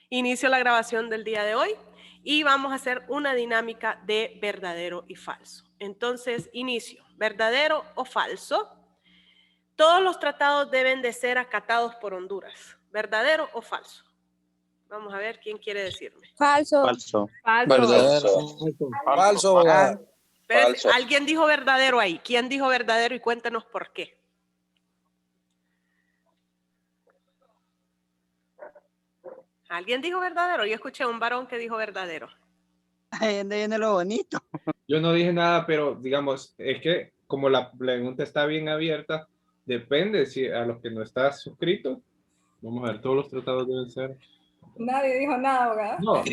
Inicio la grabación del día de hoy y vamos a hacer una dinámica de verdadero y falso. Entonces, inicio. ¿Verdadero o falso? Todos los tratados deben de ser acatados por Honduras. ¿Verdadero o falso? Vamos a ver quién quiere decirme. Falso. Falso. Verdadero. Falso, abogada. Espérense, Falso. alguien dijo verdadero ahí. ¿Quién dijo verdadero y cuéntenos por qué? ¿Alguien dijo verdadero? Yo escuché a un varón que dijo verdadero. Ahí donde viene lo bonito. Yo no dije nada, pero digamos, es que como la pregunta está bien abierta, depende si a los que no estás suscrito, vamos a ver, todos los tratados deben ser. Nadie dijo nada, abogada. No,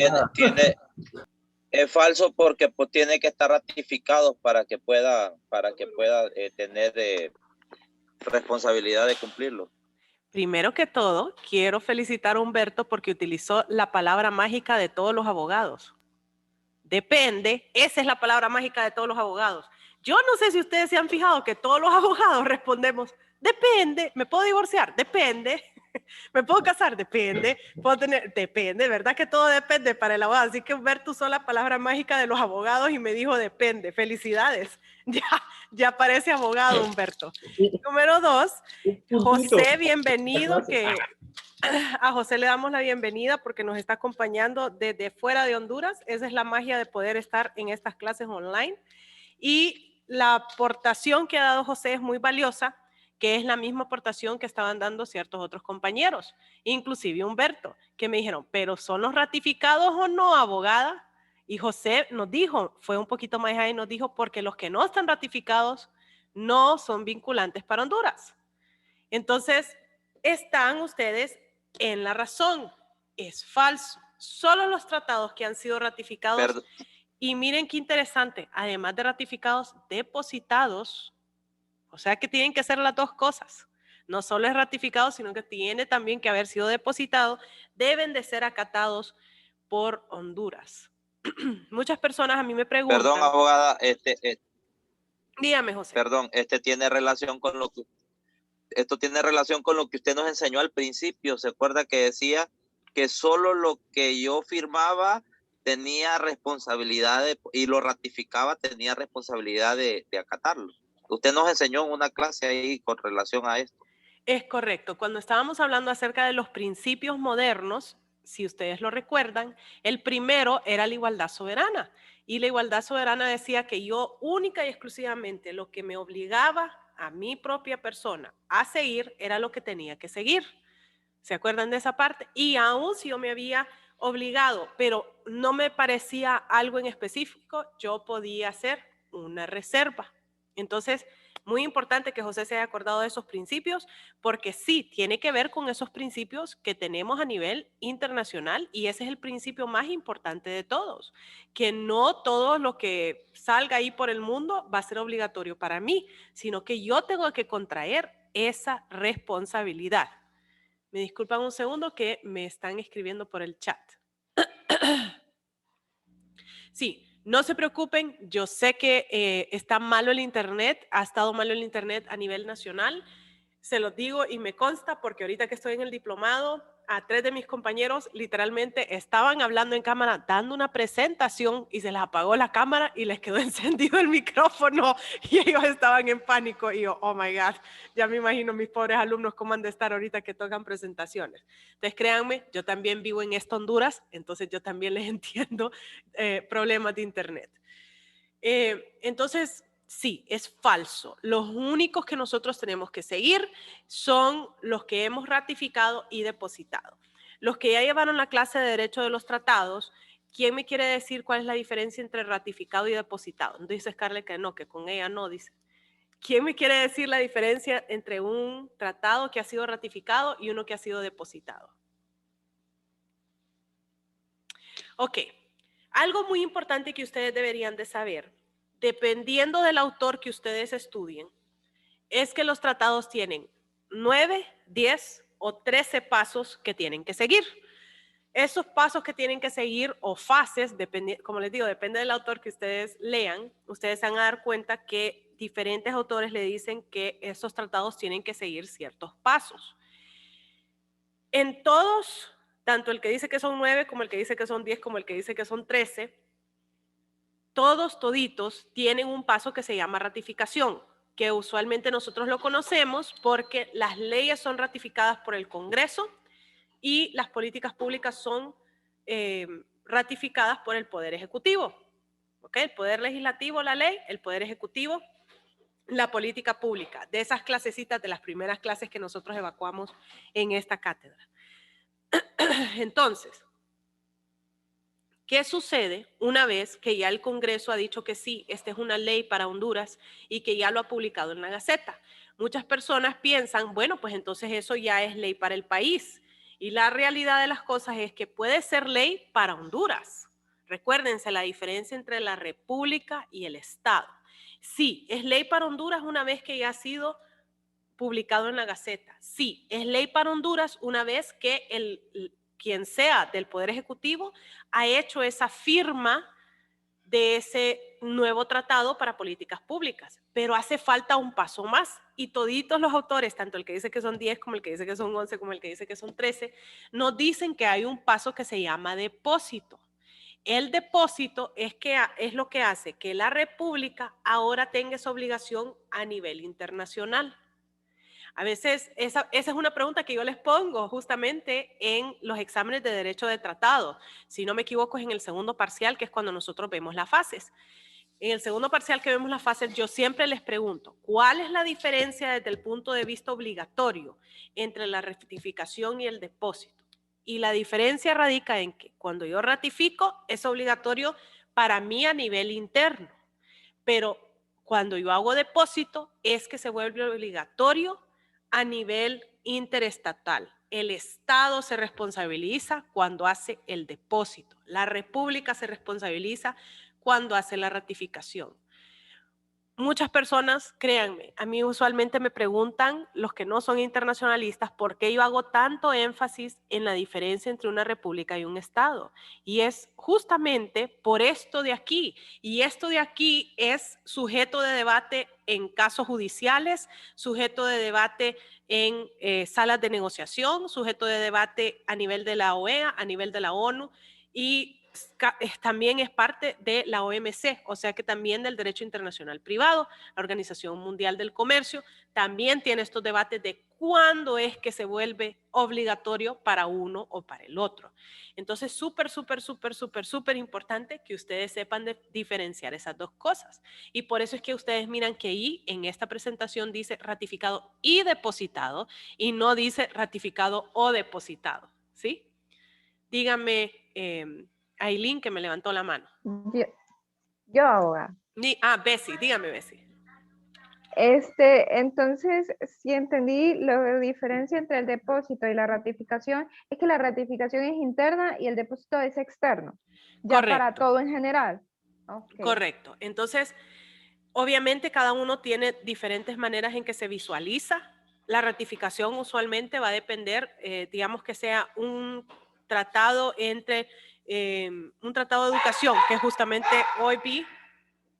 Es falso porque pues, tiene que estar ratificado para que pueda tener responsabilidad de cumplirlo. Primero que todo, quiero felicitar a Humberto porque utilizó la palabra mágica de todos los abogados. Depende, esa es la palabra mágica de todos los abogados. Yo no sé si ustedes se han fijado que todos los abogados respondemos, depende, ¿me puedo divorciar? Depende. ¿Me puedo casar? Depende. ¿Puedo tener? Depende, ¿verdad que todo depende para el abogado? Así que Humberto usó la palabra mágica de los abogados y me dijo depende. Felicidades. Ya parece abogado, Humberto. Número 2, José, bienvenido. A José le damos la bienvenida porque nos está acompañando desde fuera de Honduras. Esa es la magia de poder estar en estas clases online. Y la aportación que ha dado José es muy valiosa, que es la misma aportación que estaban dando ciertos otros compañeros, inclusive Humberto, que me dijeron, ¿pero son los ratificados o no, abogada? Y José nos dijo, fue un poquito más allá y nos dijo, porque los que no están ratificados no son vinculantes para Honduras. Entonces, están ustedes en la razón. Es falso. Solo los tratados que han sido ratificados, y miren qué interesante, además de ratificados, depositados. O sea que tienen que ser las dos cosas. No solo es ratificado, sino que tiene también que haber sido depositado. Deben de ser acatados por Honduras. Muchas personas a mí me preguntan. Perdón, abogada, dígame, José. Perdón, tiene relación con lo que usted nos enseñó al principio. ¿Se acuerda que decía que solo lo que yo firmaba tenía responsabilidad y lo ratificaba, tenía responsabilidad de acatarlo? Usted nos enseñó en una clase ahí con relación a esto. Es correcto. Cuando estábamos hablando acerca de los principios modernos, si ustedes lo recuerdan, el primero era la igualdad soberana. Y la igualdad soberana decía que yo única y exclusivamente lo que me obligaba a mi propia persona a seguir era lo que tenía que seguir. ¿Se acuerdan de esa parte? Y aún si yo me había obligado, pero no me parecía algo en específico, yo podía hacer una reserva. Entonces, muy importante que José se haya acordado de esos principios, porque sí, tiene que ver con esos principios que tenemos a nivel internacional y ese es el principio más importante de todos, que no todo lo que salga ahí por el mundo va a ser obligatorio para mí, sino que yo tengo que contraer esa responsabilidad. Me disculpan un segundo que me están escribiendo por el chat. Sí. No se preocupen, yo sé que está malo el internet, ha estado malo el internet a nivel nacional, se los digo y me consta porque ahorita que estoy en el diplomado, a 3 de mis compañeros literalmente estaban hablando en cámara, dando una presentación y se les apagó la cámara y les quedó encendido el micrófono y ellos estaban en pánico y yo, oh my God, ya me imagino mis pobres alumnos cómo han de estar ahorita que tocan presentaciones. Entonces créanme, yo también vivo en esta Honduras, entonces yo también les entiendo problemas de internet. Entonces, sí, es falso. Los únicos que nosotros tenemos que seguir son los que hemos ratificado y depositado. Los que ya llevaron la clase de Derecho de los Tratados, ¿quién me quiere decir cuál es la diferencia entre ratificado y depositado? Dice Scarlett que no, que con ella no, dice. ¿Quién me quiere decir la diferencia entre un tratado que ha sido ratificado y uno que ha sido depositado? Ok, algo muy importante que ustedes deberían de saber, dependiendo del autor que ustedes estudien, es que los tratados tienen 9, 10 o 13 pasos que tienen que seguir. Esos pasos que tienen que seguir o fases, como les digo, depende del autor que ustedes lean, ustedes se van a dar cuenta que diferentes autores le dicen que esos tratados tienen que seguir ciertos pasos. En todos tanto el que dice que son 9, como el que dice que son 10, como el que dice que son 13, todos, toditos, tienen un paso que se llama ratificación, que usualmente nosotros lo conocemos porque las leyes son ratificadas por el Congreso y las políticas públicas son ratificadas por el Poder Ejecutivo. ¿Ok? El Poder Legislativo, la ley, el Poder Ejecutivo, la política pública. De esas clasecitas, de las primeras clases que nosotros evacuamos en esta cátedra. Entonces, ¿qué sucede una vez que ya el Congreso ha dicho que sí, esta es una ley para Honduras y que ya lo ha publicado en la Gaceta? Muchas personas piensan, bueno, pues entonces eso ya es ley para el país. Y la realidad de las cosas es que puede ser ley para Honduras. Recuérdense la diferencia entre la República y el Estado. Sí, es ley para Honduras una vez que ya ha sido publicado en la Gaceta. Sí, es ley para Honduras una vez que quien sea del Poder Ejecutivo ha hecho esa firma de ese nuevo tratado para políticas públicas, pero hace falta un paso más y toditos los autores, tanto el que dice que son 10 como el que dice que son 11 como el que dice que son 13, nos dicen que hay un paso que se llama depósito. El depósito es lo que hace que la República ahora tenga esa obligación a nivel internacional. A veces esa es una pregunta que yo les pongo justamente en los exámenes de derecho de tratado. Si no me equivoco es en el segundo parcial, que es cuando nosotros vemos las fases. En el segundo parcial que vemos las fases, yo siempre les pregunto, ¿cuál es la diferencia desde el punto de vista obligatorio entre la ratificación y el depósito? Y la diferencia radica en que cuando yo ratifico es obligatorio para mí a nivel interno, pero cuando yo hago depósito es que se vuelve obligatorio a nivel interestatal. El Estado se responsabiliza cuando hace el depósito. La República se responsabiliza cuando hace la ratificación. Muchas personas, créanme, a mí usualmente me preguntan, los que no son internacionalistas, ¿por qué yo hago tanto énfasis en la diferencia entre una república y un estado? Y es justamente por esto de aquí. Y esto de aquí es sujeto de debate en casos judiciales, sujeto de debate en salas de negociación, sujeto de debate a nivel de la OEA, a nivel de la ONU y también es parte de la OMC, o sea que también del derecho internacional privado, la Organización Mundial del Comercio, también tiene estos debates de cuándo es que se vuelve obligatorio para uno o para el otro. Entonces, súper importante que ustedes sepan diferenciar esas dos cosas. Y por eso es que ustedes miran que ahí en esta presentación dice ratificado y depositado y no dice ratificado o depositado, ¿sí? Dígame, Aileen, que me levantó la mano. Yo abogada. Bessie, dígame, Bessie. Entonces, si entendí, la diferencia entre el depósito y la ratificación es que la ratificación es interna y el depósito es externo. Ya correcto. Para todo en general. Okay. Correcto. Entonces, obviamente cada uno tiene diferentes maneras en que se visualiza. La ratificación usualmente va a depender, digamos que sea un tratado entre un tratado de educación, que justamente hoy vi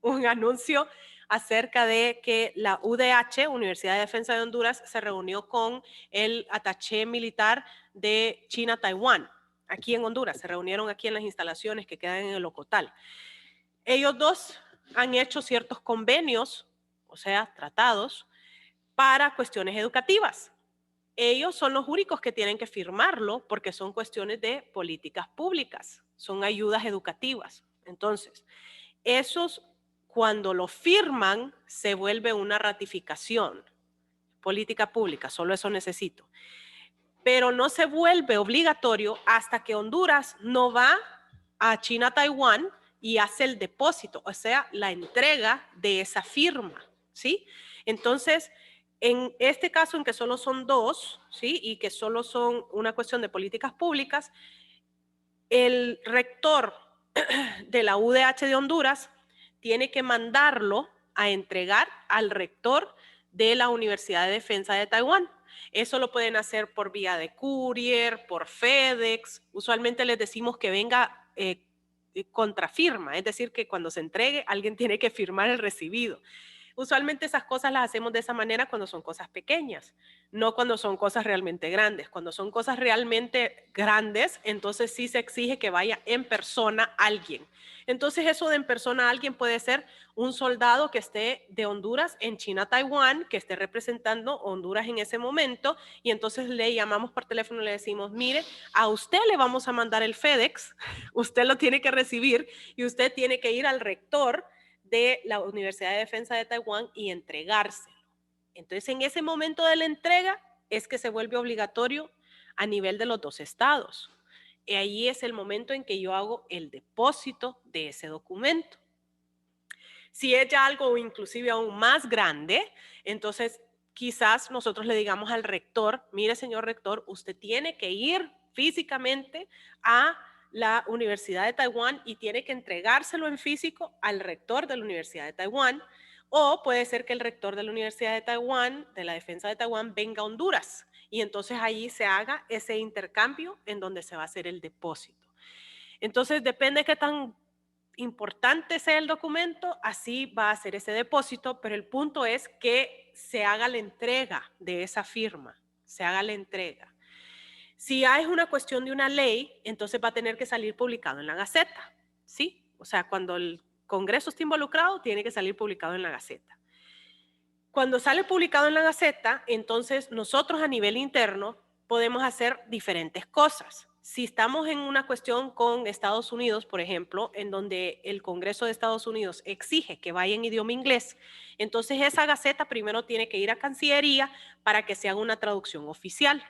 un anuncio acerca de que la UDH, Universidad de Defensa de Honduras, se reunió con el attaché militar de China-Taiwán, aquí en Honduras. Se reunieron aquí en las instalaciones que quedan en el Ocotal. Ellos dos han hecho ciertos convenios, o sea, tratados, para cuestiones educativas. Ellos son los únicos que tienen que firmarlo porque son cuestiones de políticas públicas, son ayudas educativas. Entonces, esos cuando lo firman se vuelve una ratificación, política pública, solo eso necesito. Pero no se vuelve obligatorio hasta que Honduras no va a China-Taiwán y hace el depósito, o sea, la entrega de esa firma, ¿sí? Entonces, en este caso en que solo son dos, ¿sí? Y que solo son una cuestión de políticas públicas, el rector de la UDH de Honduras tiene que mandarlo a entregar al rector de la Universidad de Defensa de Taiwán. Eso lo pueden hacer por vía de courier, por FedEx. Usualmente les decimos que venga contrafirma, es decir, que cuando se entregue alguien tiene que firmar el recibido. Usualmente esas cosas las hacemos de esa manera cuando son cosas pequeñas, no cuando son cosas realmente grandes. Cuando son cosas realmente grandes, entonces sí se exige que vaya en persona alguien. Entonces eso de en persona alguien puede ser un soldado que esté de Honduras en China, Taiwán, que esté representando Honduras en ese momento, y entonces le llamamos por teléfono y le decimos, mire, a usted le vamos a mandar el FedEx, usted lo tiene que recibir y usted tiene que ir al rector de la Universidad de Defensa de Taiwán y entregárselo. Entonces, en ese momento de la entrega es que se vuelve obligatorio a nivel de los 2 estados. Y ahí es el momento en que yo hago el depósito de ese documento. Si es ya algo inclusive aún más grande, entonces quizás nosotros le digamos al rector, mire señor rector, usted tiene que ir físicamente a la Universidad de Taiwán y tiene que entregárselo en físico al rector de la Universidad de Taiwán, o puede ser que el rector de la Universidad de Taiwán, de la Defensa de Taiwán, venga a Honduras y entonces ahí se haga ese intercambio en donde se va a hacer el depósito. Entonces depende de qué tan importante sea el documento, así va a ser ese depósito, pero el punto es que se haga la entrega de esa firma, se haga la entrega. Si es una cuestión de una ley, entonces va a tener que salir publicado en la Gaceta, ¿sí? O sea, cuando el Congreso esté involucrado, tiene que salir publicado en la Gaceta. Cuando sale publicado en la Gaceta, entonces nosotros a nivel interno podemos hacer diferentes cosas. Si estamos en una cuestión con Estados Unidos, por ejemplo, en donde el Congreso de Estados Unidos exige que vaya en idioma inglés, entonces esa Gaceta primero tiene que ir a Cancillería para que se haga una traducción oficial.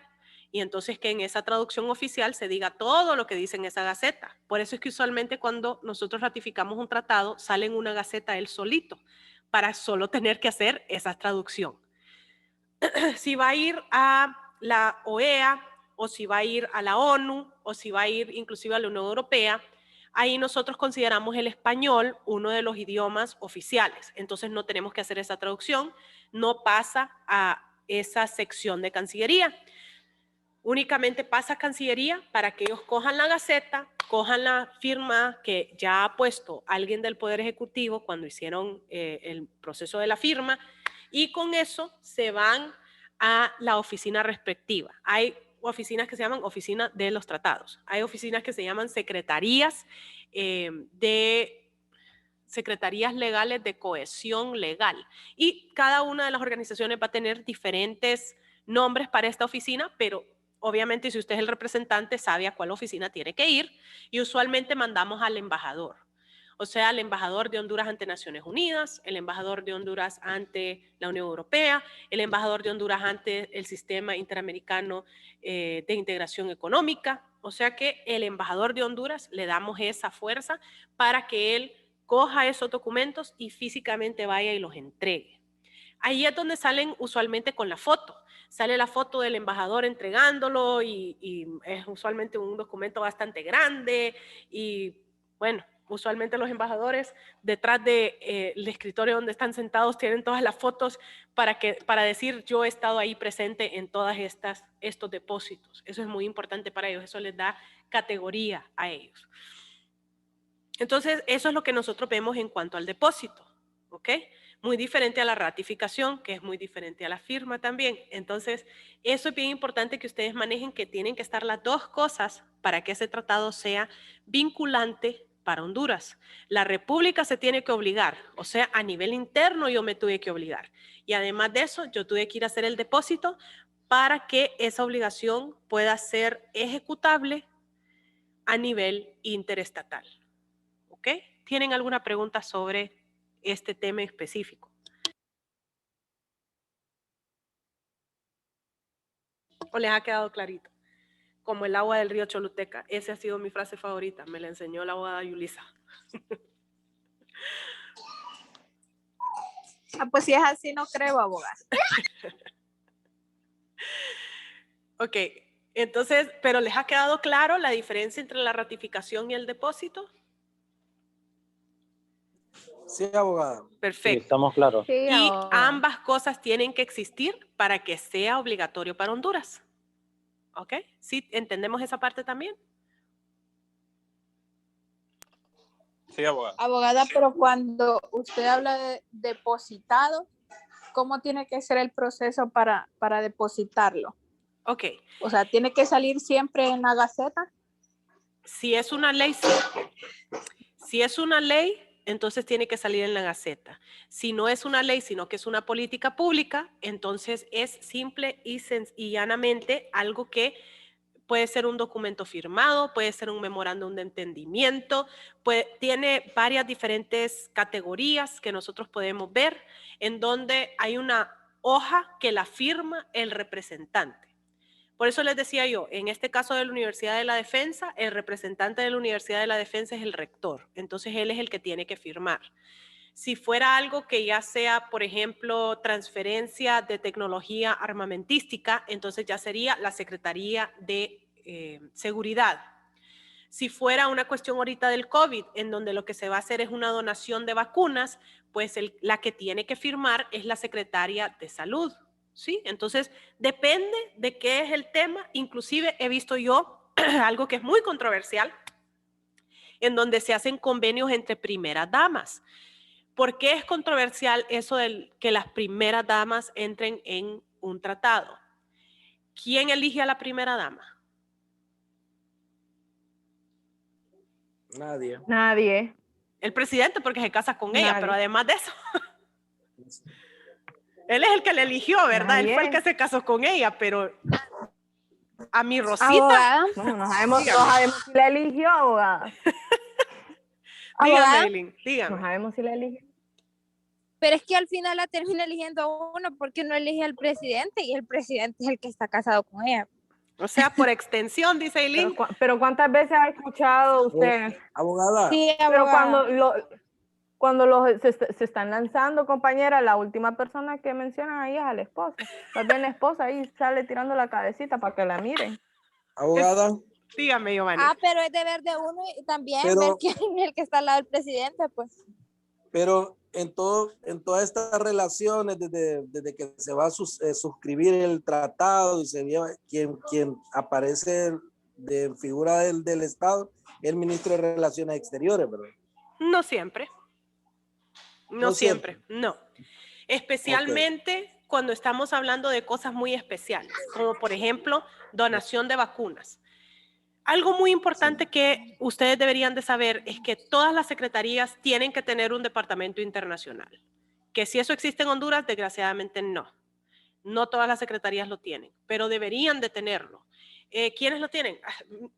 Y entonces que en esa traducción oficial se diga todo lo que dice en esa Gaceta. Por eso es que usualmente cuando nosotros ratificamos un tratado, sale en una Gaceta él solito, para solo tener que hacer esa traducción. Si va a ir a la OEA, o si va a ir a la ONU, o si va a ir inclusive a la Unión Europea, ahí nosotros consideramos el español uno de los idiomas oficiales. Entonces no tenemos que hacer esa traducción, no pasa a esa sección de Cancillería. Únicamente pasa a Cancillería para que ellos cojan la Gaceta, cojan la firma que ya ha puesto alguien del Poder Ejecutivo cuando hicieron el proceso de la firma, y con eso se van a la oficina respectiva. Hay oficinas que se llaman oficina de los tratados, hay oficinas que se llaman secretarías secretarías legales de cohesión legal, y cada una de las organizaciones va a tener diferentes nombres para esta oficina, pero obviamente si usted es el representante sabe a cuál oficina tiene que ir, y usualmente mandamos al embajador. O sea, el embajador de Honduras ante Naciones Unidas, el embajador de Honduras ante la Unión Europea, el embajador de Honduras ante el Sistema Interamericano de Integración Económica. O sea que el embajador de Honduras le damos esa fuerza para que él coja esos documentos y físicamente vaya y los entregue. Ahí es donde salen usualmente con la foto. Sale la foto del embajador entregándolo y es usualmente un documento bastante grande y bueno, usualmente los embajadores detrás del escritorio donde están sentados tienen todas las fotos para decir yo he estado ahí presente en todas estos depósitos. Eso es muy importante para ellos, eso les da categoría a ellos. Entonces, eso es lo que nosotros vemos en cuanto al depósito, ¿ok? Muy diferente a la ratificación, que es muy diferente a la firma también. Entonces, eso es bien importante que ustedes manejen, que tienen que estar las dos cosas para que ese tratado sea vinculante para Honduras. La República se tiene que obligar, o sea, a nivel interno yo me tuve que obligar. Y además de eso, yo tuve que ir a hacer el depósito para que esa obligación pueda ser ejecutable a nivel interestatal. ¿Ok? ¿Tienen alguna pregunta sobre este tema específico? ¿O les ha quedado clarito? Como el agua del río Choluteca. Esa ha sido mi frase favorita. Me la enseñó la abogada Yulisa. Pues si es así, no creo, abogada. Ok. Entonces, ¿pero les ha quedado claro la diferencia entre la ratificación y el depósito? Sí, abogada. Perfecto. Sí, estamos claros. Sí, y abogada. ambas cosas tienen que existir para que sea obligatorio para Honduras. ¿Ok? ¿Sí entendemos esa parte también? Sí, abogada. Abogada, pero cuando usted habla de depositado, ¿cómo tiene que ser el proceso para depositarlo? Ok, O sea, ¿tiene que salir siempre en la Gaceta? si es una ley, sí. Si es una ley, entonces tiene que salir en la Gaceta. Si no es una ley, sino que es una política pública, entonces es simple y llanamente algo que puede ser un documento firmado, puede ser un memorándum de entendimiento, tiene varias diferentes categorías que nosotros podemos ver, en donde hay una hoja que la firma el representante. Por eso les decía yo, en este caso de la Universidad de la Defensa, el representante de la Universidad de la Defensa es el rector. Entonces, él es el que tiene que firmar. Si fuera algo que ya sea, por ejemplo, transferencia de tecnología armamentística, entonces ya sería la Secretaría de Seguridad. Si fuera una cuestión ahorita del COVID, en donde lo que se va a hacer es una donación de vacunas, pues la que tiene que firmar es la Secretaría de Salud. ¿Sí? Entonces, depende de qué es el tema. Inclusive he visto yo algo que es muy controversial, en donde se hacen convenios entre primeras damas. ¿Por qué es controversial eso de que las primeras damas entren en un tratado? ¿Quién elige a la primera dama? Nadie. Nadie. El presidente, porque se casa con ella, Nadie. pero además de eso, él es el que la eligió, ¿verdad? Él fue el que se casó con ella, pero a mi Rosita. Abogada. Bueno, no sabemos si la eligió, abogada. Dígame, Eileen, dígame. No sabemos si la eligió. Pero es que al final la termina eligiendo uno porque uno elige al presidente y el presidente es el que está casado con ella. O sea, por extensión, dice Eileen. Pero ¿cuántas veces ha escuchado usted? Abogada. Sí, Pero abogada. cuando se están lanzando, compañera, la última persona que mencionan ahí es a la esposa. Más bien la esposa ahí sale tirando la cabecita para que la miren. Abogada. Dígame, Giovanni. Pero es deber de uno y también Pero- ver quién es el que está al lado del presidente, pues. Pero en todas estas relaciones, desde que se va a suscribir el tratado y se lleva, quien aparece de figura del Estado, el ministro de Relaciones Exteriores, ¿verdad? No siempre. No siempre, no. Especialmente cuando estamos hablando de cosas muy especiales, como por ejemplo, donación de vacunas. Algo muy importante que ustedes deberían de saber es que todas las secretarías tienen que tener un departamento internacional. Que si eso existe en Honduras, desgraciadamente no. No todas las secretarías lo tienen, pero deberían de tenerlo. ¿Quiénes lo tienen?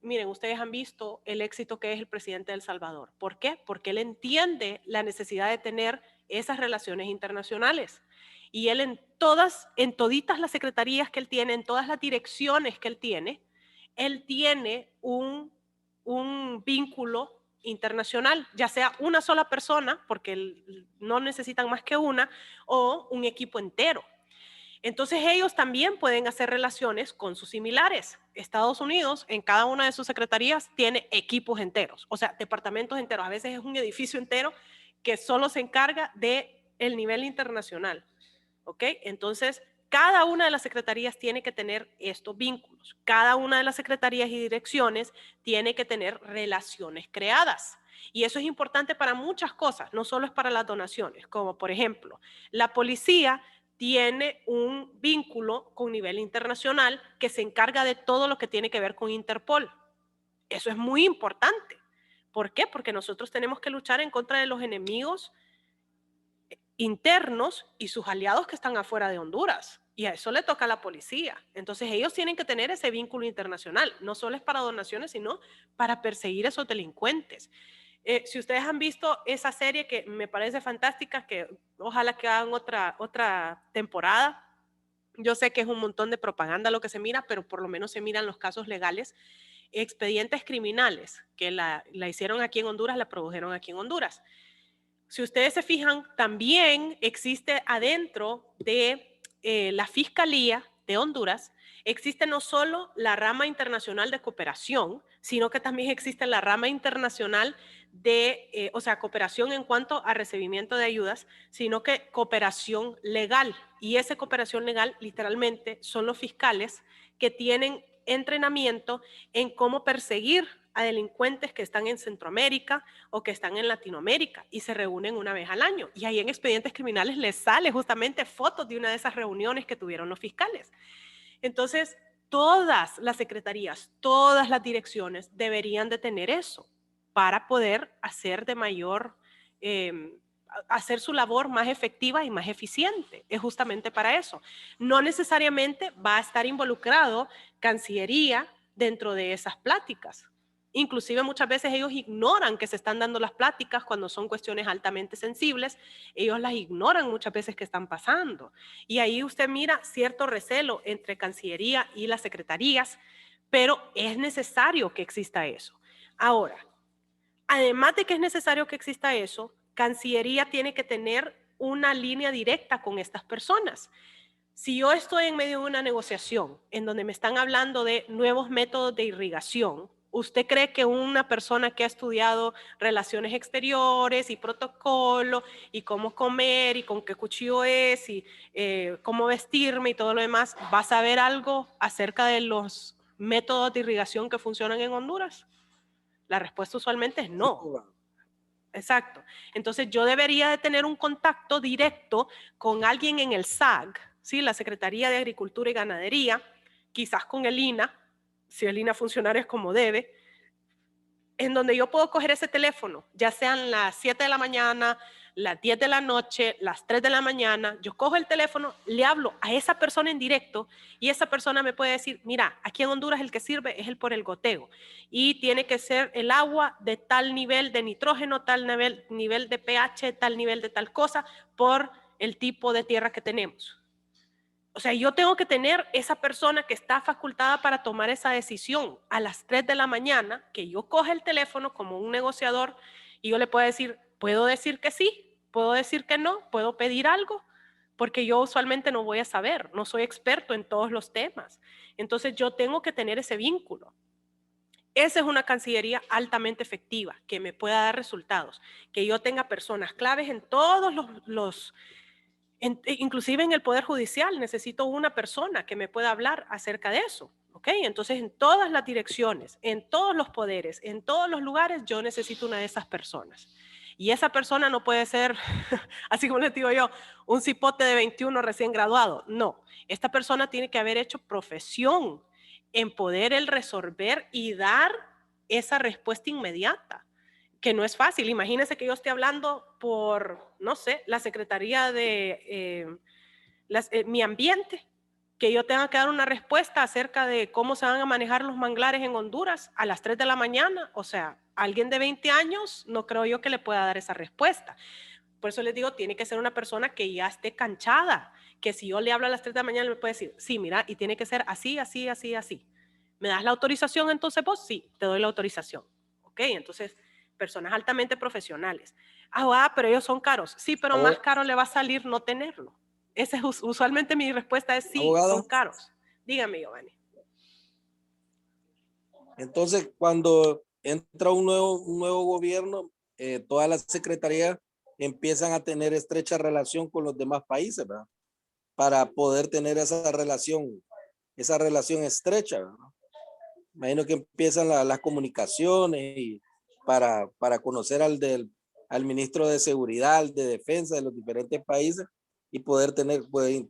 Miren, ustedes han visto el éxito que es el presidente de El Salvador. ¿Por qué? Porque él entiende la necesidad de tener esas relaciones internacionales. Y él en toditas las secretarías que él tiene, en todas las direcciones que él tiene un vínculo internacional, ya sea una sola persona, porque no necesitan más que una, o un equipo entero. Entonces ellos también pueden hacer relaciones con sus similares. Estados Unidos, en cada una de sus secretarías, tiene equipos enteros, o sea, departamentos enteros. A veces es un edificio entero que solo se encarga del nivel internacional. ¿Ok? Entonces, cada una de las secretarías tiene que tener estos vínculos. Cada una de las secretarías y direcciones tiene que tener relaciones creadas. Y eso es importante para muchas cosas, no solo es para las donaciones, como por ejemplo, la policía tiene un vínculo con nivel internacional que se encarga de todo lo que tiene que ver con Interpol. Eso es muy importante. ¿Por qué? Porque nosotros tenemos que luchar en contra de los enemigos internos y sus aliados que están afuera de Honduras. Y a eso le toca a la policía. Entonces ellos tienen que tener ese vínculo internacional. No solo es para donaciones, sino para perseguir a esos delincuentes. Si ustedes han visto esa serie que me parece fantástica, que ojalá que hagan otra temporada. Yo sé que es un montón de propaganda lo que se mira, pero por lo menos se miran los casos legales. Expedientes criminales que la hicieron aquí en Honduras, la produjeron aquí en Honduras. Si ustedes se fijan, también existe adentro de la Fiscalía de Honduras, existe no solo la rama internacional de cooperación, sino que también existe la rama internacional de, o sea, cooperación en cuanto a recibimiento de ayudas, sino que cooperación legal. Y esa cooperación legal literalmente son los fiscales que tienen entrenamiento en cómo perseguir a delincuentes que están en Centroamérica o que están en Latinoamérica y se reúnen una vez al año. Y ahí en expedientes criminales les sale justamente fotos de una de esas reuniones que tuvieron los fiscales. Entonces, todas las secretarías, todas las direcciones deberían de tener eso para poder hacer de mayor, hacer su labor más efectiva y más eficiente. Es justamente para eso. No necesariamente va a estar involucrado Cancillería dentro de esas pláticas. Inclusive muchas veces ellos ignoran que se están dando las pláticas cuando son cuestiones altamente sensibles. Ellos las ignoran muchas veces que están pasando. Y ahí usted mira cierto recelo entre Cancillería y las secretarías, pero es necesario que exista eso. Ahora, además de que es necesario que exista eso, Cancillería tiene que tener una línea directa con estas personas. Si yo estoy en medio de una negociación en donde me están hablando de nuevos métodos de irrigación, ¿usted cree que una persona que ha estudiado relaciones exteriores y protocolo y cómo comer y con qué cuchillo es y cómo vestirme y todo lo demás va a saber algo acerca de los métodos de irrigación que funcionan en Honduras? La respuesta usualmente es no. Exacto. Entonces yo debería de tener un contacto directo con alguien en el SAG, ¿sí? La Secretaría de Agricultura y Ganadería, quizás con el INA, si el INA funcionara como debe, en donde yo puedo coger ese teléfono, ya sean las 7 de la mañana, las 10 de la noche, las 3 de la mañana, yo cojo el teléfono, le hablo a esa persona en directo y esa persona me puede decir, mira, aquí en Honduras el que sirve es el por el goteo y tiene que ser el agua de tal nivel de nitrógeno, tal nivel de pH, tal nivel de tal cosa por el tipo de tierra que tenemos. O sea, yo tengo que tener esa persona que está facultada para tomar esa decisión a las 3 de la mañana, que yo coge el teléfono como un negociador y yo le puedo decir, puedo decir que sí, puedo decir que no, puedo pedir algo, porque yo usualmente no voy a saber, no soy experto en todos los temas. Entonces yo tengo que tener ese vínculo. Esa es una Cancillería altamente efectiva, que me pueda dar resultados, que yo tenga personas claves en todos inclusive en el Poder Judicial necesito una persona que me pueda hablar acerca de eso, ¿ok? Entonces en todas las direcciones, en todos los poderes, en todos los lugares, yo necesito una de esas personas. Y esa persona no puede ser, así como les digo yo, un cipote de 21 recién graduado. No, esta persona tiene que haber hecho profesión en poder el resolver y dar esa respuesta inmediata, que no es fácil. Imagínense que yo esté hablando por, no sé, la Secretaría de Mi Ambiente, que yo tenga que dar una respuesta acerca de cómo se van a manejar los manglares en Honduras a las 3 de la mañana. O sea, alguien de 20 años no creo yo que le pueda dar esa respuesta. Por eso les digo, tiene que ser una persona que ya esté canchada, que si yo le hablo a las 3 de la mañana me puede decir, sí, mira, y tiene que ser así, así, así, así. ¿Me das la autorización entonces vos? Sí, te doy la autorización. Ok, entonces personas altamente profesionales. Pero ellos son caros. Sí, pero más caro le va a salir no tenerlo. Esa es usualmente mi respuesta es sí, abogado, son caros. Dígame, Giovanni. Entonces, cuando entra un nuevo gobierno, todas las secretarías empiezan a tener estrecha relación con los demás países, ¿verdad? Para poder tener esa relación estrecha, ¿verdad? Imagino que empiezan las comunicaciones y para conocer al ministro de Seguridad, al de Defensa de los diferentes países y poder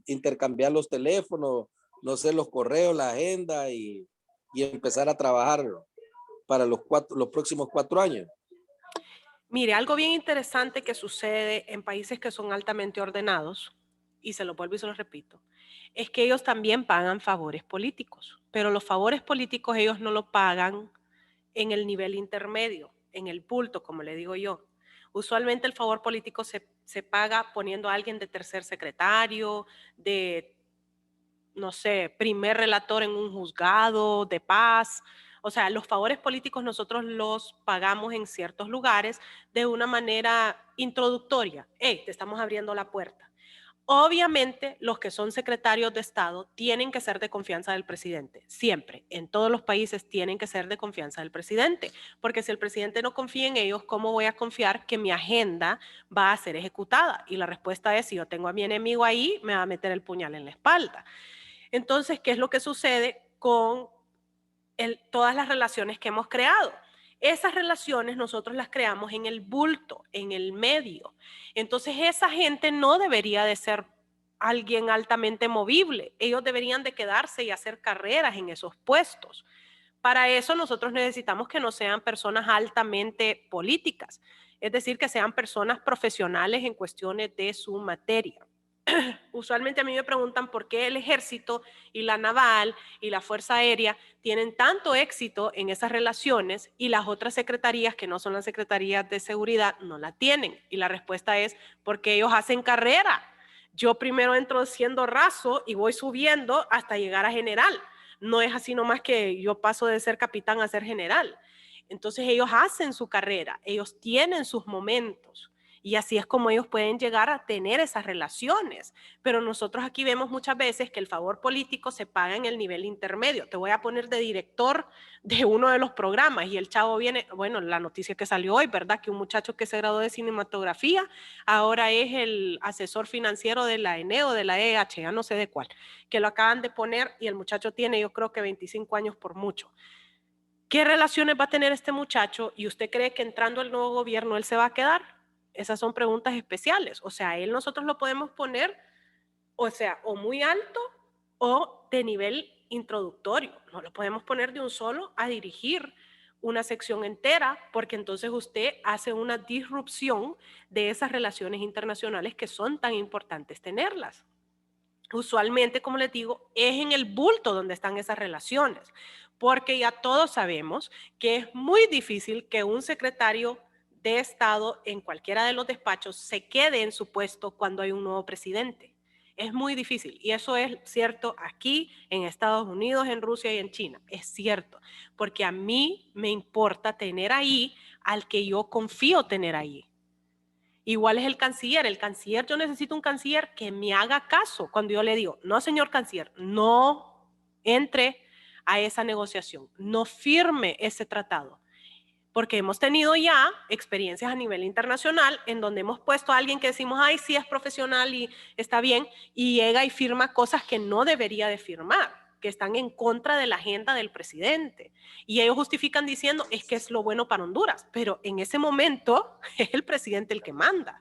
intercambiar los teléfonos, no sé, los correos, la agenda y empezar a trabajar para los próximos 4 años. Mire, algo bien interesante que sucede en países que son altamente ordenados, y se lo vuelvo y se lo repito, es que ellos también pagan favores políticos, pero los favores políticos ellos no lo pagan en el nivel intermedio, en el bulto, como le digo yo. Usualmente el favor político se paga poniendo a alguien de tercer secretario, de, no sé, primer relator en un juzgado de paz. O sea, los favores políticos nosotros los pagamos en ciertos lugares de una manera introductoria. Hey, te estamos abriendo la puerta. Obviamente, los que son secretarios de Estado tienen que ser de confianza del presidente. Siempre, en todos los países tienen que ser de confianza del presidente. Porque si el presidente no confía en ellos, ¿cómo voy a confiar que mi agenda va a ser ejecutada? Y la respuesta es, si yo tengo a mi enemigo ahí, me va a meter el puñal en la espalda. Entonces, ¿qué es lo que sucede con todas las relaciones que hemos creado? Esas relaciones nosotros las creamos en el bulto, en el medio. Entonces esa gente no debería de ser alguien altamente movible. Ellos deberían de quedarse y hacer carreras en esos puestos. Para eso nosotros necesitamos que no sean personas altamente políticas, es decir, que sean personas profesionales en cuestiones de su materia. Usualmente a mí me preguntan por qué el ejército y la naval y la fuerza aérea tienen tanto éxito en esas relaciones y las otras secretarías que no son las secretarías de seguridad no la tienen. Y la respuesta es porque ellos hacen carrera. Yo primero entro siendo raso y voy subiendo hasta llegar a general. No es así nomás que yo paso de ser capitán a ser general. Entonces ellos hacen su carrera, ellos tienen sus momentos. Y así es como ellos pueden llegar a tener esas relaciones. Pero nosotros aquí vemos muchas veces que el favor político se paga en el nivel intermedio. Te voy a poner de director de uno de los programas y el chavo viene, bueno, la noticia que salió hoy, ¿verdad? Que un muchacho que se graduó de cinematografía ahora es el asesor financiero de la ENEO, de la EH, ya no sé de cuál, que lo acaban de poner y el muchacho tiene, yo creo que 25 años por mucho. ¿Qué relaciones va a tener este muchacho? ¿Y usted cree que entrando al nuevo gobierno él se va a quedar? Esas son preguntas especiales. O sea, él nosotros lo podemos poner, o sea, o muy alto o de nivel introductorio. No lo podemos poner de un solo a dirigir una sección entera, porque entonces usted hace una disrupción de esas relaciones internacionales que son tan importantes tenerlas. Usualmente, como les digo, es en el bulto donde están esas relaciones, porque ya todos sabemos que es muy difícil que un secretario de Estado en cualquiera de los despachos se quede en su puesto cuando hay un nuevo presidente. Es muy difícil y eso es cierto aquí en Estados Unidos, en Rusia y en China. Es cierto, porque a mí me importa tener ahí al que yo confío tener ahí. Igual es el canciller. El canciller, yo necesito un canciller que me haga caso cuando yo le digo, no, señor canciller, no entre a esa negociación, no firme ese tratado. Porque hemos tenido ya experiencias a nivel internacional en donde hemos puesto a alguien que decimos, ay, sí es profesional y está bien, y llega y firma cosas que no debería de firmar, que están en contra de la agenda del presidente. Y ellos justifican diciendo, es que es lo bueno para Honduras, pero en ese momento es el presidente el que manda.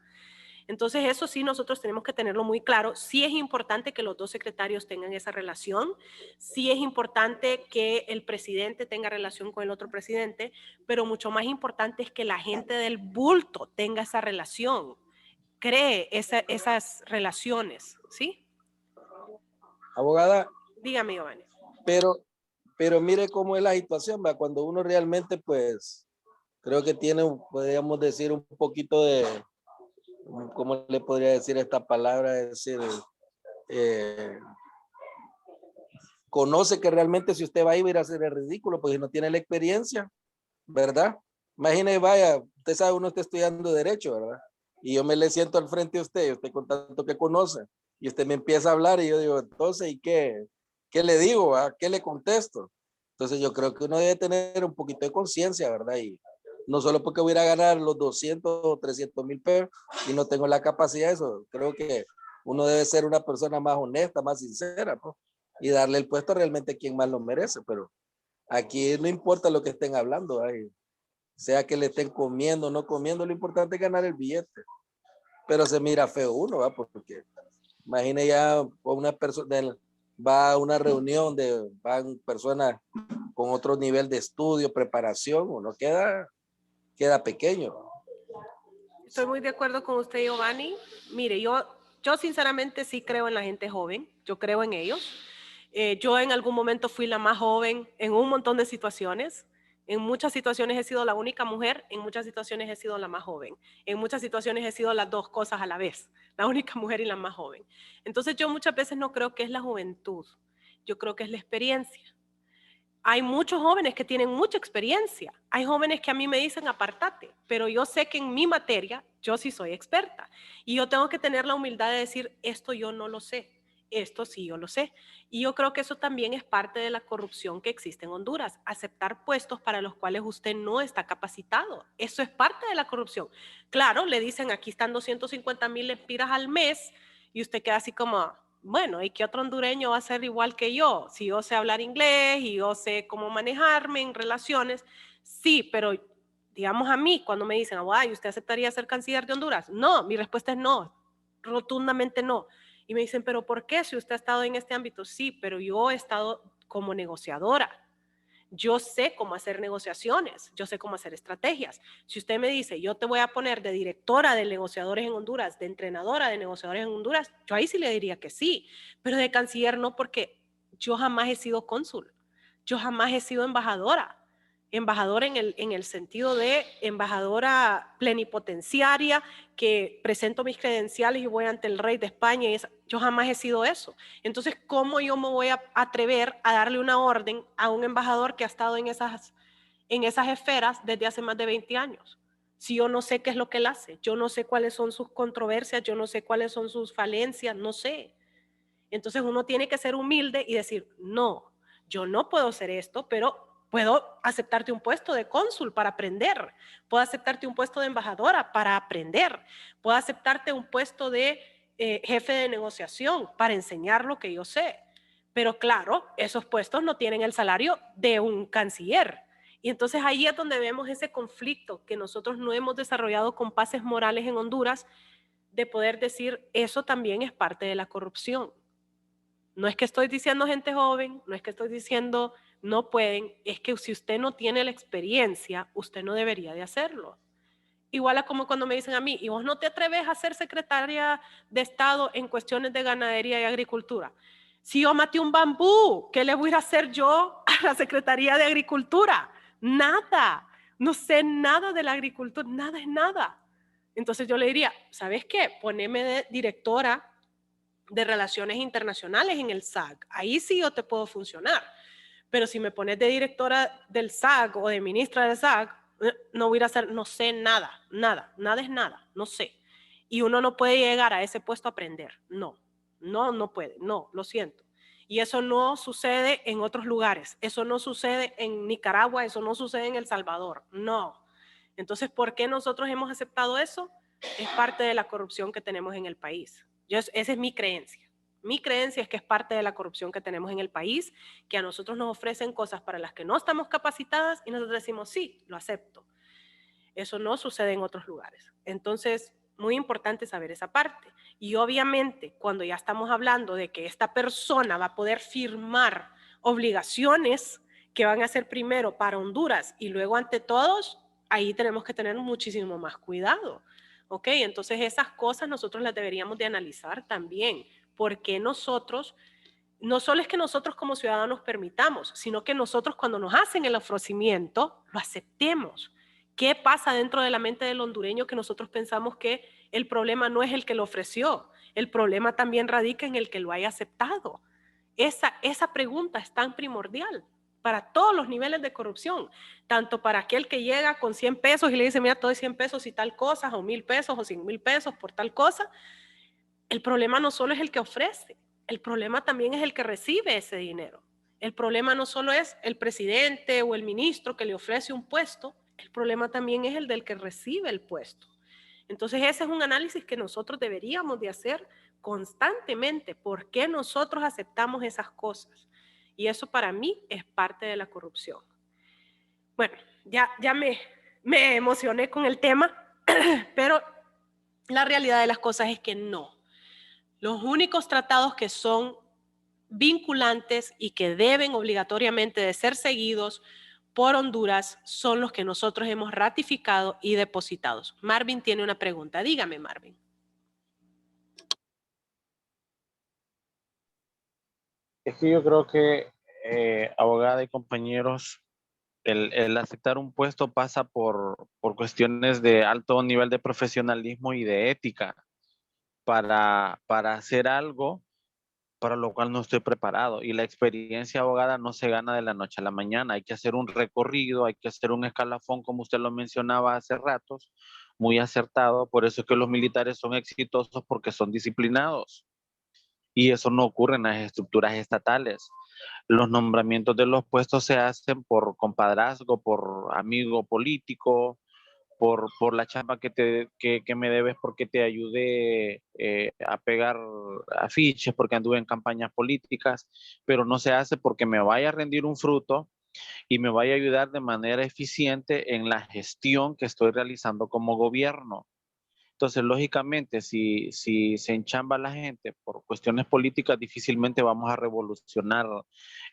Entonces eso sí nosotros tenemos que tenerlo muy claro. Sí es importante que los dos secretarios tengan esa relación, sí es importante que el presidente tenga relación con el otro presidente, pero mucho más importante es que la gente del bulto tenga esa relación, cree esas relaciones, ¿sí? Abogada, Dígame, Giovanni. pero mire cómo es la situación, ¿va? Cuando uno realmente, pues, creo que tiene, podríamos decir, un poquito de, ¿cómo le podría decir esta palabra? Es decir, conoce que realmente si usted va a ir a hacer el ridículo, pues no tiene la experiencia, ¿verdad? Imagine, vaya, usted sabe, uno está estudiando Derecho, ¿verdad? Y yo me le siento al frente de usted con tanto que conoce, y usted me empieza a hablar y yo digo, entonces, ¿y qué le digo? ¿Qué le contesto? Entonces yo creo que uno debe tener un poquito de conciencia, ¿verdad? Y no solo porque voy a ganar los 200 o 300 mil pesos y no tengo la capacidad de eso, creo que uno debe ser una persona más honesta, más sincera, ¿no? Y darle el puesto realmente a quien más lo merece, pero aquí no importa lo que estén hablando, sea que le estén comiendo o no comiendo, lo importante es ganar el billete, pero se mira feo uno, ¿va? Porque imagine ya una persona, va a una reunión de van personas con otro nivel de estudio, preparación, uno queda pequeño. Estoy muy de acuerdo con usted, Giovanni. Mire, yo sinceramente sí creo en la gente joven, yo creo en ellos. Yo en algún momento fui la más joven en un montón de situaciones. En muchas situaciones he sido la única mujer, en muchas situaciones he sido la más joven. En muchas situaciones he sido las dos cosas a la vez, la única mujer y la más joven. Entonces yo muchas veces no creo que es la juventud, yo creo que es la experiencia. Hay muchos jóvenes que tienen mucha experiencia. Hay jóvenes que a mí me dicen apártate, pero yo sé que en mi materia yo sí soy experta y yo tengo que tener la humildad de decir esto yo no lo sé, esto sí yo lo sé. Y yo creo que eso también es parte de la corrupción que existe en Honduras, aceptar puestos para los cuales usted no está capacitado. Eso es parte de la corrupción. Claro, le dicen aquí están 250,000 lempiras al mes y usted queda así como, bueno, ¿y qué otro hondureño va a ser igual que yo? Si yo sé hablar inglés y yo sé cómo manejarme en relaciones, sí, pero digamos a mí, cuando me dicen, ay, ¿usted aceptaría ser canciller de Honduras? No, mi respuesta es no, rotundamente no. Y me dicen, ¿pero por qué? Si usted ha estado en este ámbito, sí, pero yo he estado como negociadora. Yo sé cómo hacer negociaciones, yo sé cómo hacer estrategias. Si usted me dice, yo te voy a poner de directora de negociadores en Honduras, de entrenadora de negociadores en Honduras, yo ahí sí le diría que sí, pero de canciller no, porque yo jamás he sido cónsul, yo jamás he sido embajadora. Embajadora en el sentido de embajadora plenipotenciaria, que presento mis credenciales y voy ante el rey de España. Yo jamás he sido eso. Entonces, ¿cómo yo me voy a atrever a darle una orden a un embajador que ha estado en esas esferas desde hace más de 20 años? Si yo no sé qué es lo que él hace, yo no sé cuáles son sus controversias, yo no sé cuáles son sus falencias, no sé. Entonces uno tiene que ser humilde y decir, no, yo no puedo hacer esto, pero puedo aceptarte un puesto de cónsul para aprender, puedo aceptarte un puesto de embajadora para aprender, puedo aceptarte un puesto de jefe de negociación para enseñar lo que yo sé. Pero claro, esos puestos no tienen el salario de un canciller. Y entonces ahí es donde vemos ese conflicto que nosotros no hemos desarrollado compases morales en Honduras, de poder decir, eso también es parte de la corrupción. No es que estoy diciendo gente joven, no es que estoy diciendo no pueden, es que si usted no tiene la experiencia, usted no debería de hacerlo. Igual a como cuando me dicen a mí, ¿y vos no te atreves a ser secretaria de Estado en cuestiones de ganadería y agricultura? Si yo maté un bambú, ¿qué le voy a ir a hacer yo a la Secretaría de Agricultura? Nada, no sé nada de la agricultura, nada es nada. Entonces yo le diría, ¿sabes qué? Poneme de directora de Relaciones Internacionales en el SAC. Ahí sí yo te puedo funcionar. Pero si me pones de directora del SAC o de ministra del SAC, no voy a hacer, no sé nada, nada es nada, no sé. Y uno no puede llegar a ese puesto a aprender. No puede, no, lo siento. Y eso no sucede en otros lugares. Eso no sucede en Nicaragua, eso no sucede en El Salvador. No. Entonces, ¿por qué nosotros hemos aceptado eso? Es parte de la corrupción que tenemos en el país. Esa es mi creencia. Mi creencia es que es parte de la corrupción que tenemos en el país, que a nosotros nos ofrecen cosas para las que no estamos capacitadas y nosotros decimos, sí, lo acepto. Eso no sucede en otros lugares. Entonces, muy importante saber esa parte. Y obviamente, cuando ya estamos hablando de que esta persona va a poder firmar obligaciones que van a ser primero para Honduras y luego ante todos, ahí tenemos que tener muchísimo más cuidado. ¿Ok? Entonces, esas cosas nosotros las deberíamos de analizar también. Porque nosotros, no solo es que nosotros como ciudadanos permitamos, sino que nosotros cuando nos hacen el ofrecimiento, lo aceptemos. ¿Qué pasa dentro de la mente del hondureño que nosotros pensamos que el problema no es el que lo ofreció? El problema también radica en el que lo haya aceptado. Esa pregunta es tan primordial para todos los niveles de corrupción, tanto para aquel que llega con 100 pesos y le dice, mira, te doy 100 pesos y tal cosa, o 1,000 pesos o 100,000 pesos por tal cosa. El problema no solo es el que ofrece, el problema también es el que recibe ese dinero. El problema no solo es el presidente o el ministro que le ofrece un puesto, el problema también es el del que recibe el puesto. Entonces ese es un análisis que nosotros deberíamos de hacer constantemente. ¿Por qué nosotros aceptamos esas cosas? Y eso para mí es parte de la corrupción. Bueno, ya me emocioné con el tema, pero la realidad de las cosas es que no. Los únicos tratados que son vinculantes y que deben obligatoriamente de ser seguidos por Honduras son los que nosotros hemos ratificado y depositado. Marvin tiene una pregunta. Dígame, Marvin. Es que yo creo que, abogada y compañeros, el aceptar un puesto pasa por cuestiones de alto nivel de profesionalismo y de ética para hacer algo para lo cual no estoy preparado. Y la experiencia abogada no se gana de la noche a la mañana. Hay que hacer un recorrido, hay que hacer un escalafón, como usted lo mencionaba hace ratos, muy acertado. Por eso es que los militares son exitosos, porque son disciplinados. Y eso no ocurre en las estructuras estatales. Los nombramientos de los puestos se hacen por compadrazgo, por amigo político, por la chamba que me debes porque te ayudé a pegar afiches, porque anduve en campañas políticas, pero no se hace porque me vaya a rendir un fruto y me vaya a ayudar de manera eficiente en la gestión que estoy realizando como gobierno. Entonces, lógicamente, si se enchamba la gente por cuestiones políticas, difícilmente vamos a revolucionar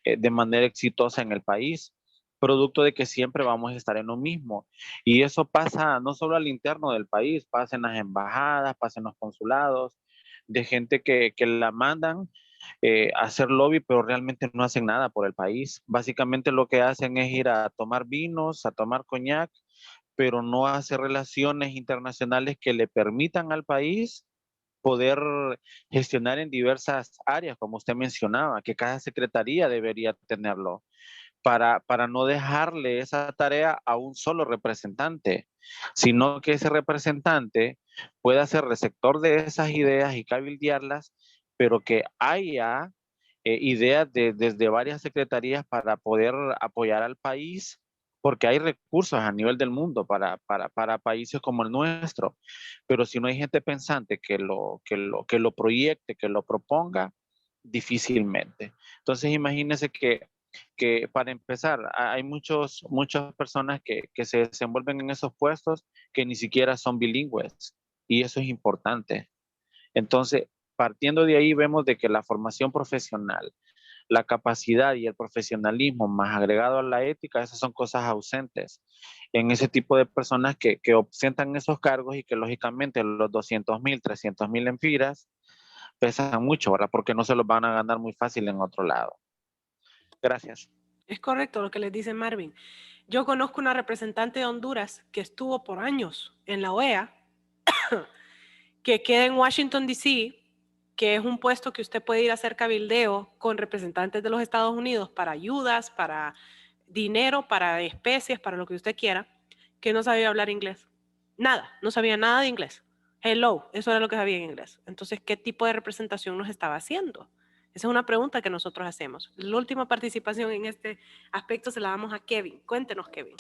de manera exitosa en el país, producto de que siempre vamos a estar en lo mismo. Y eso pasa no solo al interno del país, pasa en las embajadas, pasa en los consulados, de gente que la mandan a hacer lobby, pero realmente no hacen nada por el país. Básicamente lo que hacen es ir a tomar vinos, a tomar coñac, pero no hace relaciones internacionales que le permitan al país poder gestionar en diversas áreas, como usted mencionaba, que cada secretaría debería tenerlo, para no dejarle esa tarea a un solo representante, sino que ese representante pueda ser receptor de esas ideas y cabildearlas, pero que haya ideas desde varias secretarías para poder apoyar al país, porque hay recursos a nivel del mundo para países como el nuestro, pero si no hay gente pensante que lo proyecte, que lo proponga, difícilmente. Entonces imagínense que para empezar, hay muchas personas que se desenvuelven en esos puestos que ni siquiera son bilingües, y eso es importante. Entonces, partiendo de ahí, vemos de que la formación profesional, la capacidad y el profesionalismo más agregado a la ética, esas son cosas ausentes en ese tipo de personas que ostentan esos cargos, y que lógicamente los 200,000, 300,000 empiras pesan mucho, ¿verdad? Porque no se los van a ganar muy fácil en otro lado. Gracias. Es correcto lo que les dice Marvin. Yo conozco una representante de Honduras que estuvo por años en la OEA, que queda en Washington, D.C., que es un puesto que usted puede ir a hacer cabildeo con representantes de los Estados Unidos para ayudas, para dinero, para especies, para lo que usted quiera, que no sabía hablar inglés. Nada, no sabía nada de inglés. Hello, eso era lo que sabía en inglés. Entonces, ¿qué tipo de representación nos estaba haciendo? Esa es una pregunta que nosotros hacemos. La última participación en este aspecto se la damos a Kevin. Cuéntenos, Kevin.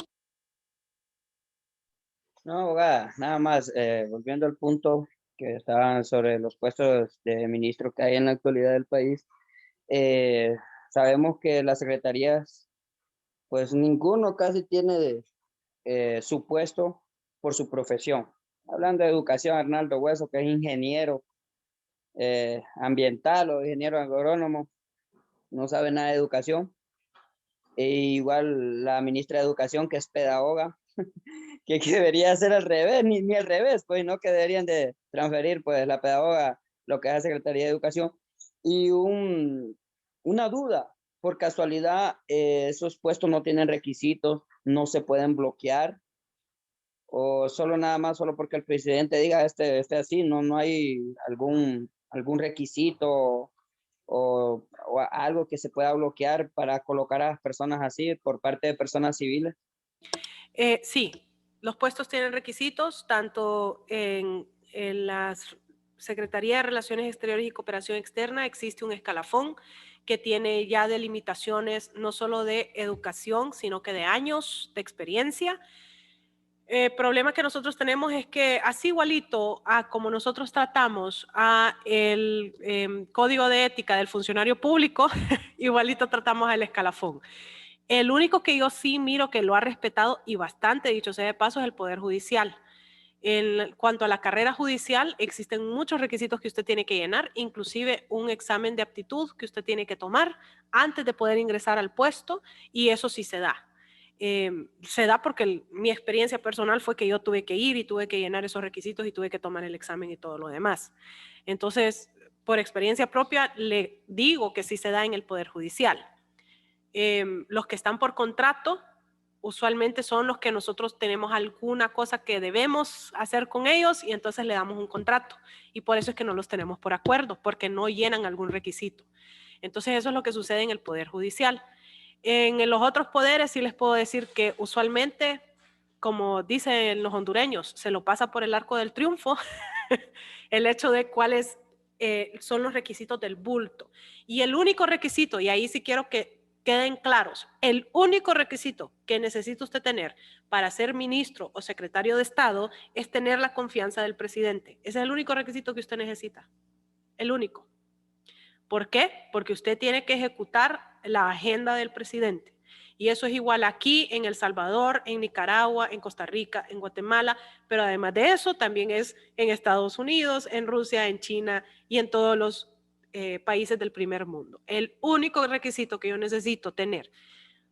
No, abogada, nada más, volviendo al punto que estaban sobre los puestos de ministro que hay en la actualidad del país, sabemos que las secretarías, pues ninguno casi tiene su puesto por su profesión. Hablando de educación, Arnaldo Hueso, que es ingeniero ambiental o ingeniero agrónomo, no sabe nada de educación. E igual la ministra de Educación, que es pedagoga, que debería ser al revés, ni al revés, pues no, que deberían de transferir pues la pedagoga lo que es la Secretaría de Educación. Y una duda, por casualidad, esos puestos no tienen requisitos, no se pueden bloquear, o solo nada más, solo porque el presidente diga este así, no hay algún requisito o algo que se pueda bloquear para colocar a las personas así por parte de personas civiles. Sí, los puestos tienen requisitos, tanto en la Secretaría de Relaciones Exteriores y Cooperación Externa existe un escalafón que tiene ya delimitaciones no solo de educación, sino que de años de experiencia. El problema que nosotros tenemos es que así igualito a como nosotros tratamos a el código de ética del funcionario público, igualito tratamos al escalafón. El único que yo sí miro que lo ha respetado y bastante, dicho sea de paso, es el Poder Judicial. En cuanto a la carrera judicial, existen muchos requisitos que usted tiene que llenar, inclusive un examen de aptitud que usted tiene que tomar antes de poder ingresar al puesto, y eso sí se da. Se da porque mi experiencia personal fue que yo tuve que ir y tuve que llenar esos requisitos y tuve que tomar el examen y todo lo demás. Entonces, por experiencia propia, le digo que sí se da en el Poder Judicial. Los que están por contrato usualmente son los que nosotros tenemos alguna cosa que debemos hacer con ellos y entonces le damos un contrato, y por eso es que no los tenemos por acuerdo, porque no llenan algún requisito. Entonces eso es lo que sucede en el Poder Judicial. En los otros poderes sí les puedo decir que usualmente, como dicen los hondureños, se lo pasa por el arco del triunfo el hecho de cuáles son los requisitos del bulto. Y el único requisito, y ahí sí quiero que queden claros, el único requisito que necesita usted tener para ser ministro o secretario de Estado es tener la confianza del presidente. Ese es el único requisito que usted necesita. El único. ¿Por qué? Porque usted tiene que ejecutar la agenda del presidente. Y eso es igual aquí, en El Salvador, en Nicaragua, en Costa Rica, en Guatemala, pero además de eso también es en Estados Unidos, en Rusia, en China y en todos los países del primer mundo. El único requisito que yo necesito tener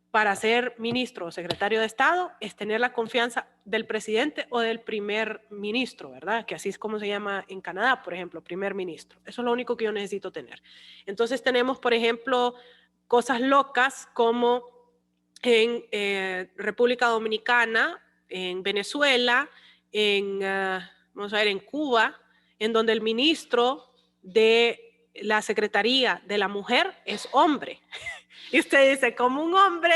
para ser ministro o secretario de Estado es tener la confianza del presidente o del primer ministro, ¿verdad? Que así es como se llama en Canadá, por ejemplo, primer ministro. Eso es lo único que yo necesito tener. Entonces tenemos, por ejemplo, cosas locas como en República Dominicana, en Venezuela, vamos a ver, en Cuba, en donde el ministro de la Secretaría de la Mujer es hombre. Y usted dice, como un hombre,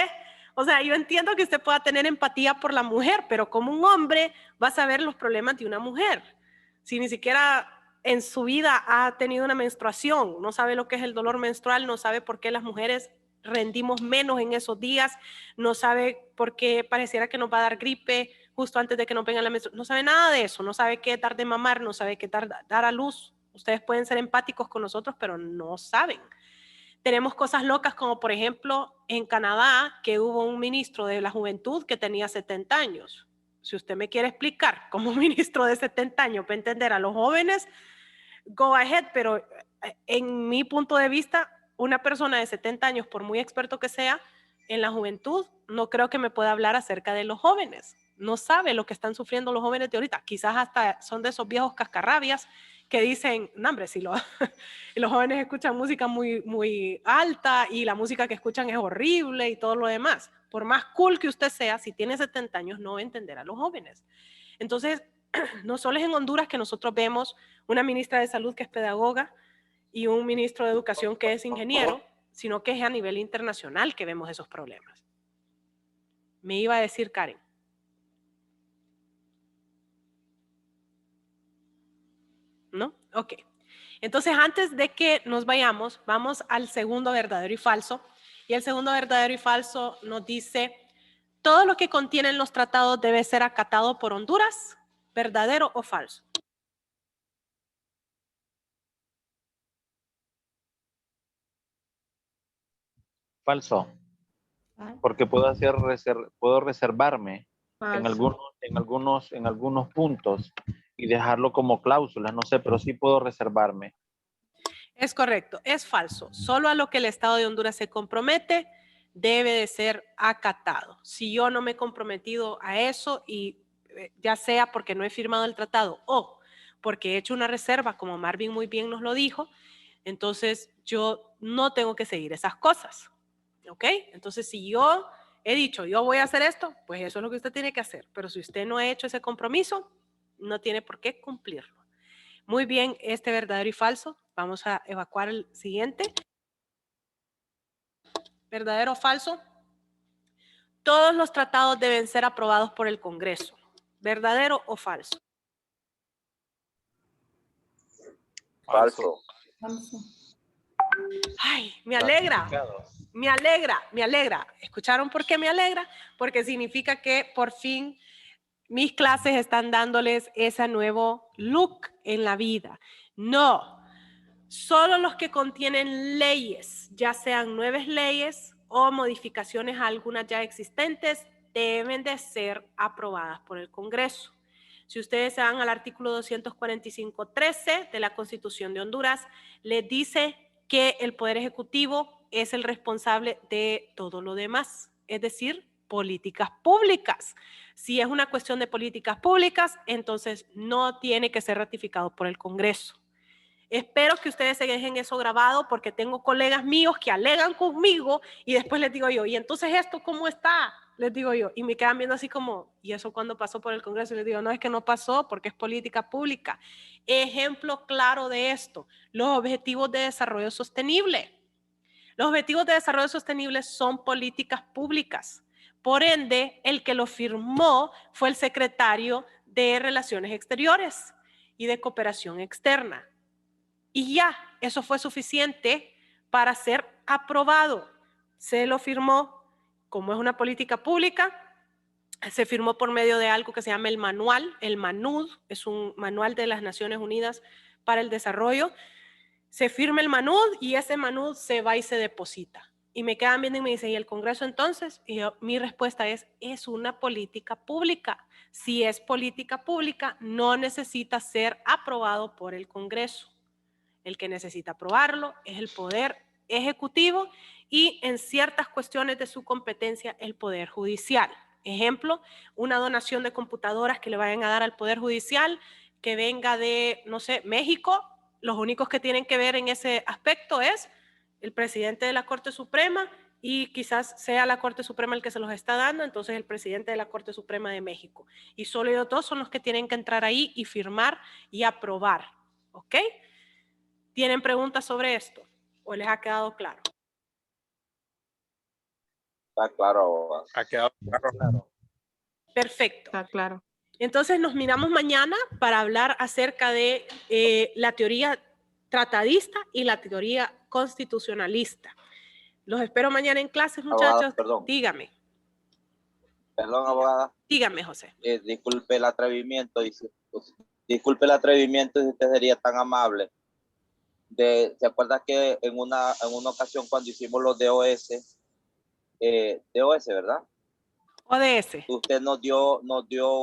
o sea, yo entiendo que usted pueda tener empatía por la mujer, pero como un hombre va a saber los problemas de una mujer. Si ni siquiera en su vida ha tenido una menstruación, no sabe lo que es el dolor menstrual, no sabe por qué las mujeres rendimos menos en esos días, no sabe por qué pareciera que nos va a dar gripe justo antes de que nos venga la menstruación, no sabe nada de eso, no sabe qué dar de mamar, no sabe qué dar a luz. Ustedes pueden ser empáticos con nosotros, pero no saben. Tenemos cosas locas como, por ejemplo, en Canadá, que hubo un ministro de la juventud que tenía 70 años. Si usted me quiere explicar como un ministro de 70 años para entender a los jóvenes, go ahead, pero en mi punto de vista, una persona de 70 años, por muy experto que sea en la juventud, no creo que me pueda hablar acerca de los jóvenes. No sabe lo que están sufriendo los jóvenes de ahorita. Quizás hasta son de esos viejos cascarrabias que dicen, no hombre, si los jóvenes escuchan música muy alta y la música que escuchan es horrible y todo lo demás. Por más cool que usted sea, si tiene 70 años no va a entender a los jóvenes. Entonces, no solo es en Honduras que nosotros vemos una ministra de salud que es pedagoga y un ministro de educación que es ingeniero, sino que es a nivel internacional que vemos esos problemas. Me iba a decir Karen. ¿No? Ok. Entonces, antes de que nos vayamos, vamos al segundo verdadero y falso. Y el segundo verdadero y falso nos dice, todo lo que contienen los tratados debe ser acatado por Honduras, ¿verdadero o falso? Falso. Porque puedo reservarme en algunos puntos y dejarlo como cláusulas, no sé, pero sí puedo reservarme. Es correcto, es falso. Solo a lo que el Estado de Honduras se compromete debe de ser acatado. Si yo no me he comprometido a eso y ya sea porque no he firmado el tratado o porque he hecho una reserva, como Marvin muy bien nos lo dijo, entonces yo no tengo que seguir esas cosas. ¿Ok? Entonces, si yo he dicho, yo voy a hacer esto, pues eso es lo que usted tiene que hacer. Pero si usted no ha hecho ese compromiso, no tiene por qué cumplirlo. Muy bien, este verdadero y falso. Vamos a evacuar el siguiente. ¿Verdadero o falso? Todos los tratados deben ser aprobados por el Congreso. ¿Verdadero o falso? Falso. Ay, me alegra. Me alegra. ¿Escucharon por qué me alegra? Porque significa que por fin mis clases están dándoles ese nuevo look en la vida. No, solo los que contienen leyes, ya sean nuevas leyes o modificaciones a algunas ya existentes, deben de ser aprobadas por el Congreso. Si ustedes se van al artículo 245.13 de la Constitución de Honduras, les dice que el Poder Ejecutivo es el responsable de todo lo demás, es decir, políticas públicas. Si es una cuestión de políticas públicas, entonces no tiene que ser ratificado por el Congreso. Espero que ustedes se dejen eso grabado porque tengo colegas míos que alegan conmigo y después les digo yo, ¿y entonces esto cómo está? Les digo yo, y me quedan viendo así como, ¿y eso cuándo pasó por el Congreso? Y les digo, no, es que no pasó porque es política pública. Ejemplo claro de esto, los objetivos de desarrollo sostenible. Los objetivos de desarrollo sostenible son políticas públicas. Por ende, el que lo firmó fue el secretario de Relaciones Exteriores y de Cooperación Externa. Y ya, eso fue suficiente para ser aprobado. Se lo firmó, como es una política pública, se firmó por medio de algo que se llama el manual, el MANUD, es un manual de las Naciones Unidas para el Desarrollo. Se firma el MANUD y ese MANUD se va y se deposita. Y me quedan viendo y me dicen, ¿y el Congreso entonces? Y mi respuesta es una política pública. Si es política pública, no necesita ser aprobado por el Congreso. El que necesita aprobarlo es el Poder Ejecutivo y en ciertas cuestiones de su competencia el Poder Judicial. Ejemplo, una donación de computadoras que le vayan a dar al Poder Judicial, que venga de, no sé, México, los únicos que tienen que ver en ese aspecto es el presidente de la Corte Suprema y quizás sea la Corte Suprema el que se los está dando, entonces el presidente de la Corte Suprema de México. Y solo ellos dos son los que tienen que entrar ahí y firmar y aprobar. ¿Ok? ¿Tienen preguntas sobre esto? ¿O les ha quedado claro? Está claro. Ha quedado claro. Perfecto. Está claro. Entonces nos miramos mañana para hablar acerca de la teoría tratadista y la teoría constitucionalista. Los espero mañana en clases, muchachos. Abogada, perdón. Dígame. Perdón, abogada. Dígame, José. Disculpe el atrevimiento. Disculpe el atrevimiento si usted sería tan amable. ¿Se acuerda que en una ocasión cuando hicimos los DOS, ¿verdad? ODS. Usted nos dio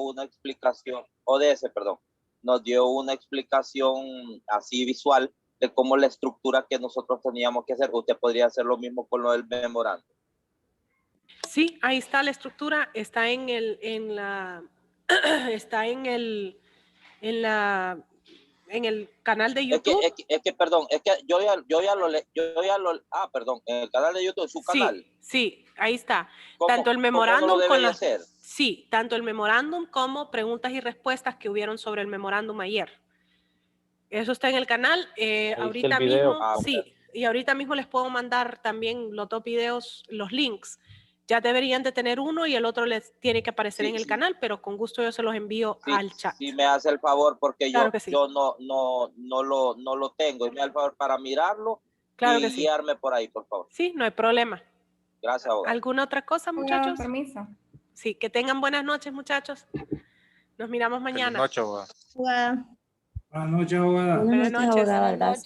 una explicación, ODS, perdón, nos dio una explicación así visual de cómo la estructura que nosotros teníamos que hacer. Usted podría hacer lo mismo con lo del memorando. Sí, ahí está la estructura, está en el canal de YouTube. Perdón, es que perdón, en el canal de YouTube, su canal. Sí, ahí está. ¿Cómo, tanto el cómo memorándum no debería ser? Sí, tanto el memorándum como preguntas y respuestas que hubieron sobre el memorándum ayer. Eso está en el canal. Ahorita mismo, sí, y ahorita mismo les puedo mandar también los dos videos, los links. Ya deberían de tener uno y el otro les tiene que aparecer en el canal, pero con gusto yo se los envío al chat. Sí, me hace el favor porque claro yo no lo tengo. Y me hace el favor para mirarlo y guiarme por ahí, por favor. Sí, no hay problema. Gracias, abogado. ¿Alguna otra cosa, muchachos? Permiso. Sí, que tengan buenas noches, muchachos. Nos miramos mañana. Buenas noches, abogada. Buenas noches, abogada. Buenas noches. Gracias.